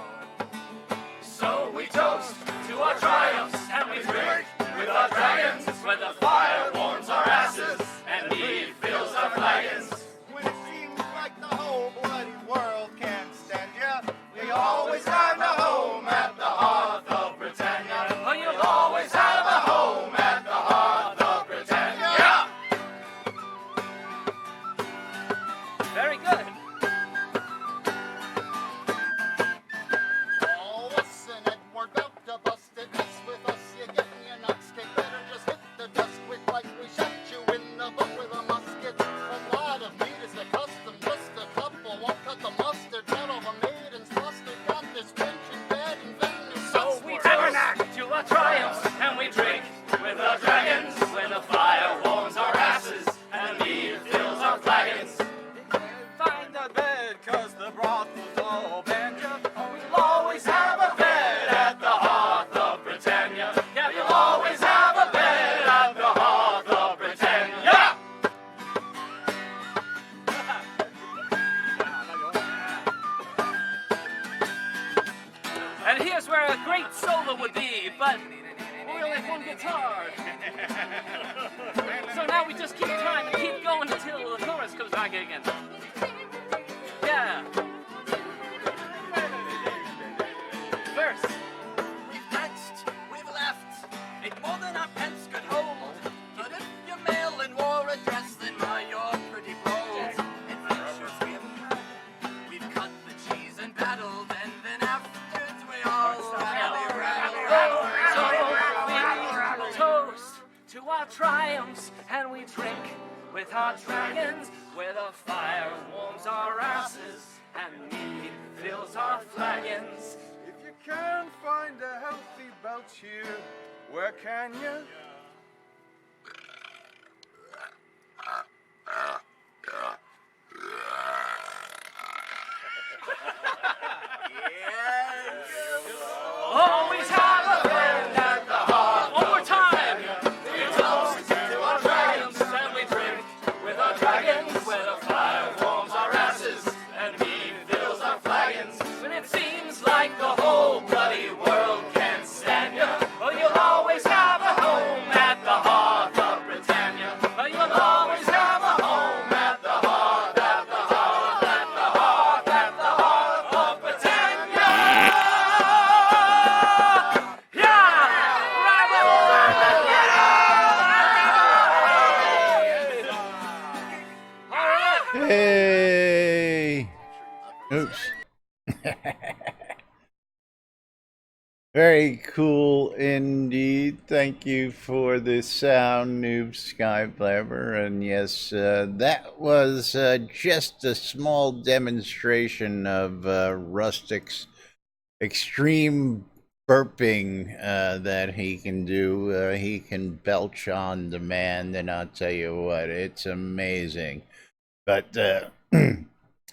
So we toast to our triumphs and we drink with our dragons when the fire warms our asses and need fills our flagons. When it seems like the whole bloody world can't stand ya, we always find a home at the hearth of Britannia. Oh, you'll always have a home at the hearth of Britannia. Very good. Oh, listen, Edward, about to bust it. Mess with us, you getting your nuts kicked. Better just hit the dust quick like we shot you in the butt with a musket. A lot of meat is the custom, just a couple won't cut the mustard. Not all the maidens flustered, got this pension bed and then there's So we tabernacle to our triumphs and we drink with our dragons when the fire warms our asses and need fills our flagons. find a bed, cause the broth was all banned ya. We'll always have a bed at the hearth lose my gig again. Yeah. First, we've taxed, we've left, make more than our pence could hold. But if you mail in war address, then why you're pretty bold. Adventures we have had, we've cut the cheese and battled, and then afterwards we all rattle. Toast to our triumphs, and we drink with our dragons, where the fire warms our asses and mead fills our flagons. If you can't find a healthy belch here, where can you? Always have a friend at the heart. One more time. We toast to our dragons and we drink with our dragons, where the fire warms our asses and mead fills our flagons. When it seems like the whole bloody world can't stand you, well, you'll always have a home at the hearth of Britannia. Well, you'll always have a home at the hearth, at the hearth, at the hearth, at the hearth of Britannia. Hey! Oops. Very cool indeed. Thank you for the sound, Noob Skyblabber. And yes, that was just a small demonstration of Rustic's extreme burping that he can do. He can belch on demand, and I'll tell you what, it's amazing. But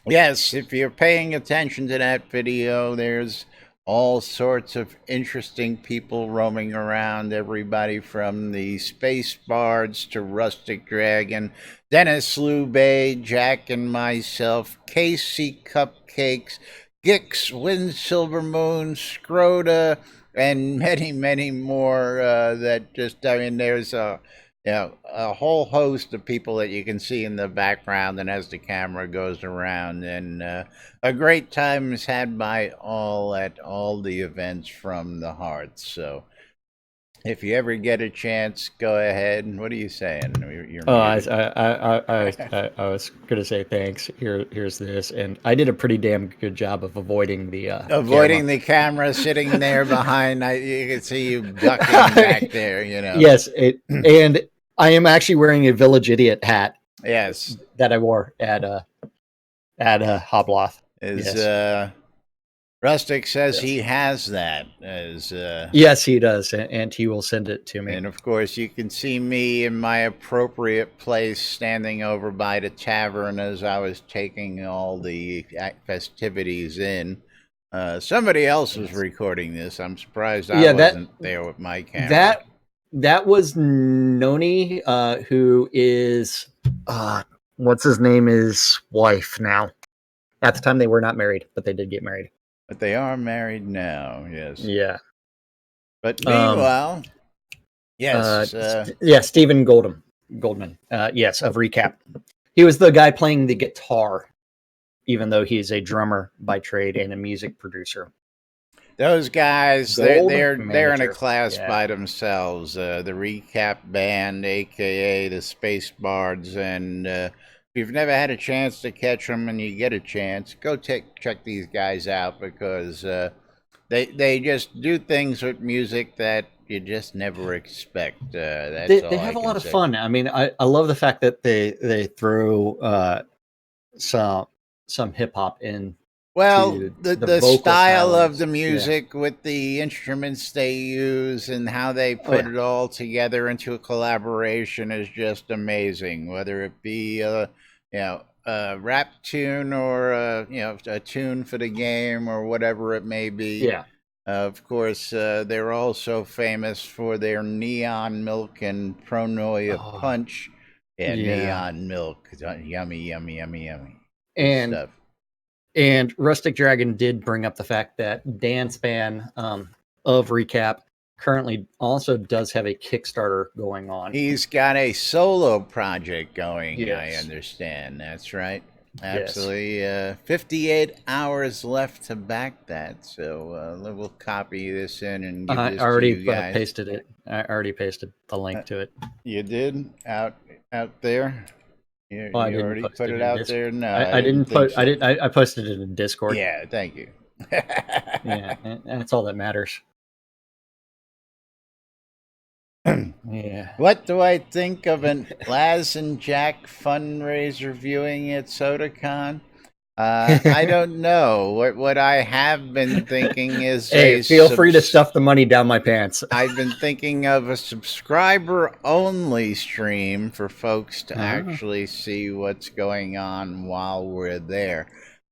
yes, if you're paying attention to that video, there's all sorts of interesting people roaming around, everybody from the Space Bards to Rustic Dragon, Dennis Lubay, Jack and myself, Casey Cupcakes, Gix, Wind Silver Moon, Scroda, and many, many more that just, I mean, there's a whole host of people that you can see in the background and as the camera goes around. And a great time is had by all at all the events from the heart. So if you ever get a chance, go ahead. What are you saying? I was gonna say thanks. Here's this, and I did a pretty damn good job of avoiding the the camera sitting there behind. You can see you ducking back there. Yes, and I am actually wearing a Village Idiot hat. Yes, that I wore at Hobloth. Rustic says he has that. Yes, he does, and he will send it to me. And of course, you can see me in my appropriate place, standing over by the tavern as I was taking all the festivities in. Somebody else was recording this. I'm surprised I wasn't there with my camera. That was Noni, who is what's his name? His wife now. At the time, they were not married, but they did get married. But they are married now, yes. Yeah. But meanwhile, yes. Stephen Goldman, yes, of Recap. He was the guy playing the guitar, even though he's a drummer by trade and a music producer. Those guys, they're in a class by themselves. The Recap Band, a.k.a. the Space Bards, and if you've never had a chance to catch them and you get a chance, go check these guys out, because they just do things with music that you just never expect. They have a lot of fun. I mean, I love the fact that they throw some hip hop in. Well, the style of the music with the instruments they use and how they put it all together into a collaboration is just amazing. Whether it be a rap tune or a tune for the game or whatever it may be. Yeah. Of course, they're also famous for their Neon Milk and Pronoia Punch. Neon Milk, yummy, yummy, yummy, yummy. And stuff. And Rustic Dragon did bring up the fact that Dan Span of Recap currently also does have a Kickstarter going on. He's got a solo project going, I Yes. understand. That's right. Yes. Absolutely. 58 hours left to back that. So we'll copy this in and give I this already to you guys. pasted it. I already pasted the link to it. You did? Out there? You Well, I didn't already post put it it in out Discord. there? No, I didn't think put. so. I posted it in Discord. Yeah, thank you. Yeah, and that's all that matters. Yeah. What do I think of an Laz and Jack fundraiser viewing at SodaCon? I don't know. What I have been thinking is Hey, feel free to stuff the money down my pants. I've been thinking of a subscriber only stream for folks to actually see what's going on while we're there.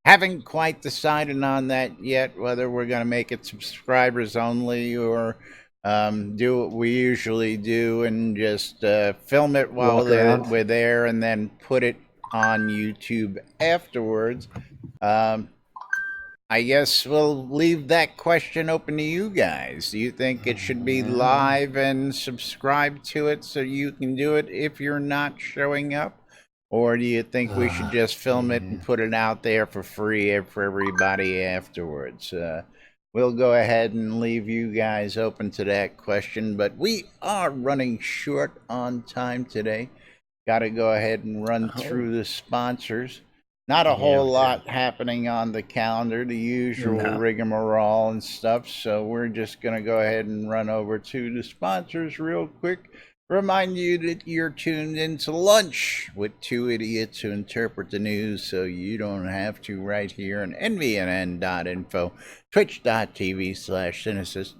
Haven't quite decided on that yet, whether we're going to make it subscribers only or do what we usually do and just film it while we're there and then put it on YouTube afterwards. I guess we'll leave that question open to you guys. Do you think it should be live and subscribe to it so you can do it if you're not showing up? Or do you think we should just film it and put it out there for free for everybody afterwards? We'll go ahead and leave you guys open to that question, but we are running short on time today. Got to go ahead and run through the sponsors. Not a whole lot happening on the calendar, the usual rigmarole and stuff, so we're just going to go ahead and run over to the sponsors real quick. Remind you that you're tuned into Lunch with two idiots who interpret the news so you don't have to, right here on NBNN.info, twitch.tv/Cynicist,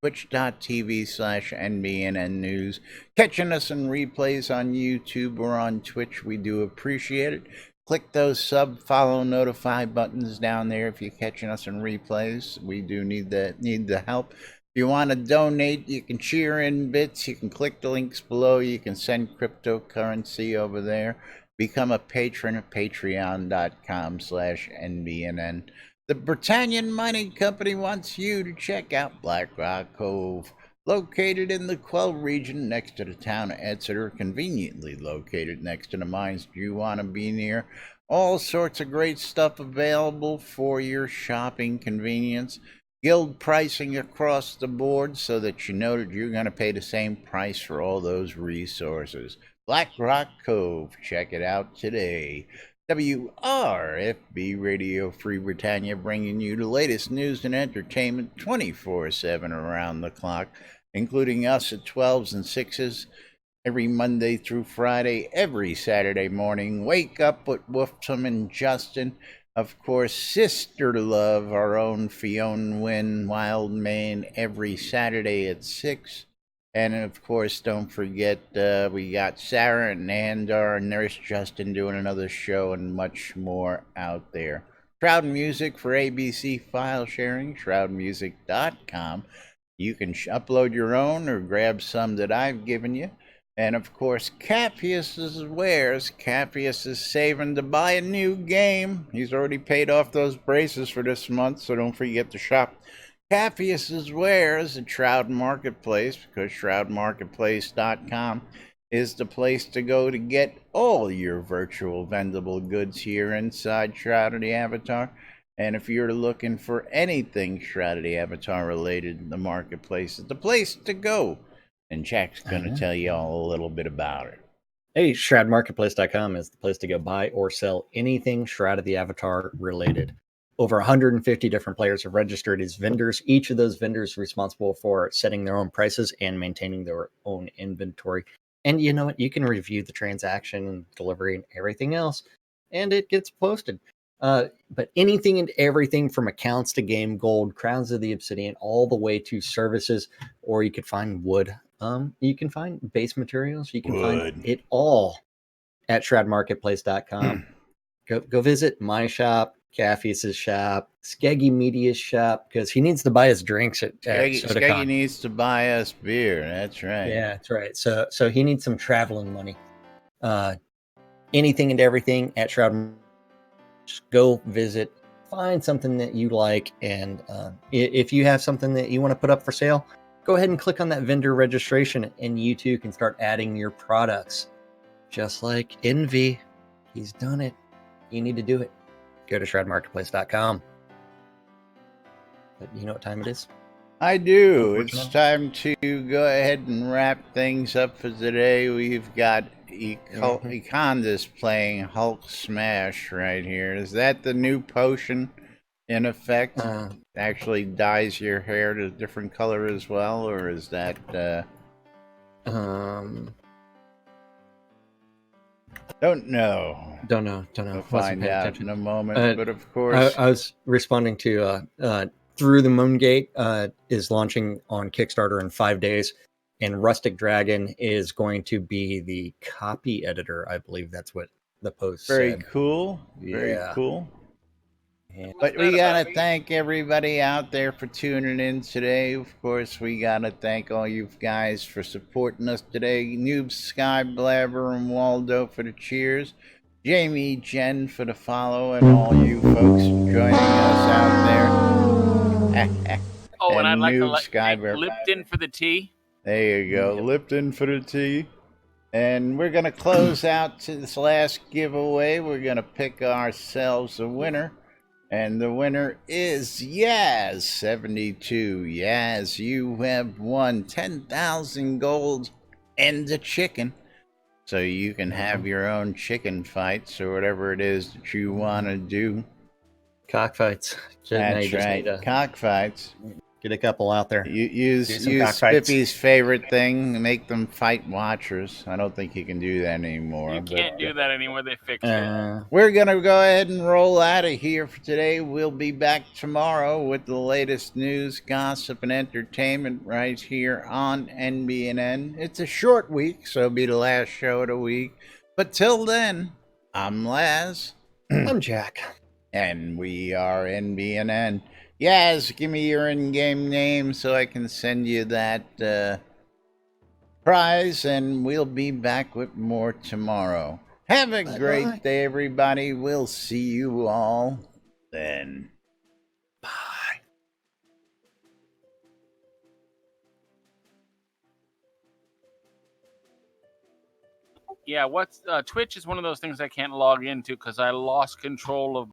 twitch.tv/NBNN News. Catching us in replays on YouTube or on Twitch, we do appreciate it. Click those sub, follow, notify buttons down there if you're catching us in replays. We do need the help. If you want to donate, you can cheer in bits. You can click the links below. You can send cryptocurrency over there. Become a patron at patreon.com/NBNN. The Britannian Mining Company wants you to check out Black Rock Cove. Located in the Quell region next to the town of Exeter, conveniently located next to the mines you want to be near. All sorts of great stuff available for your shopping convenience. Guild pricing across the board so that you know that you're going to pay the same price for all those resources. Black Rock Cove, check it out today. WRFB Radio Free Britannia, bringing you the latest news and entertainment 24/7 around the clock, including us at 12s and 6s every Monday through Friday, every Saturday morning. Wake up with Wolfson and Justin. Of course, Sister Love, our own Fiona Wynn, Wild Main, every Saturday at 6. And of course, don't forget, we got Sarah and Andar and Nurse Justin doing another show and much more out there. Shroud Music for ABC file sharing, shroudmusic.com. You can upload your own or grab some that I've given you. And of course, Cappius's wares. Cappius is saving to buy a new game. He's already paid off those braces for this month, so don't forget to shop Cappius's wares at Shroud Marketplace, because shroudmarketplace.com is the place to go to get all your virtual vendable goods here inside Shroud of the Avatar. And if you're looking for anything Shroud of the Avatar related, the marketplace is the place to go. And Jack's going to tell you all a little bit about it. Hey, shroudmarketplace.com is the place to go buy or sell anything Shroud of the Avatar related. Over 150 different players have registered as vendors. Each of those vendors is responsible for setting their own prices and maintaining their own inventory. And you know what? You can review the transaction and delivery and everything else, and it gets posted. But anything and everything from accounts to game gold, crowns of the obsidian, all the way to services, or you could find wood. You can find base materials. You can find it all at shroudmarketplace.com. Go visit my shop, Caffee's shop, Skeggy Media's shop, because he needs to buy his drinks at Skeggy needs to buy us beer. That's right. Yeah, that's right. So he needs some traveling money. Anything and everything at Shroud. Just go visit, find something that you like, and if you have something that you want to put up for sale, go ahead and click on that vendor registration, and you too can start adding your products. Just like Envy, he's done it. You need to do it. Go to shroudmarketplace.com. But you know what time it is? I do. It's time to go ahead and wrap things up for today. We've got Econdas playing Hulk Smash right here. Is that the new potion in effect? Actually dyes your hair to a different color as well, or is that don't know. We'll find out in a moment. But of course, I was responding to Through the Moongate is launching on Kickstarter in 5 days, and Rustic Dragon is going to be the copy editor. I believe that's what the post very said. cool. Very cool. But we gotta thank everybody out there for tuning in today. Of course, we gotta thank all you guys for supporting us today. Noob, Sky, Blabber, and Waldo for the cheers. Jamie, Jen for the follow, and all you folks joining us out there. And I'd like to thank Lipton for the tea. There you go, Lipton for the tea. And we're gonna close out to this last giveaway. We're gonna pick ourselves a winner. And the winner is Yaz72. Yaz, you have won 10,000 gold and a chicken. So you can have your own chicken fights or whatever it is that you want to do. Cockfights. That's right, cockfights. Get a couple out there. Use Spippy's favorite thing, make them fight watchers. I don't think you can do that anymore. You can't do that anymore. They fixed it. We're going to go ahead and roll out of here for today. We'll be back tomorrow with the latest news, gossip, and entertainment right here on NBNN. It's a short week, so it'll be the last show of the week. But till then, I'm Laz. I'm Jack. And we are NBNN. Yaz, give me your in-game name so I can send you that prize, and we'll be back with more tomorrow. Have a great day, everybody. We'll see you all then. Bye. Yeah, Twitch is one of those things I can't log into because I lost control of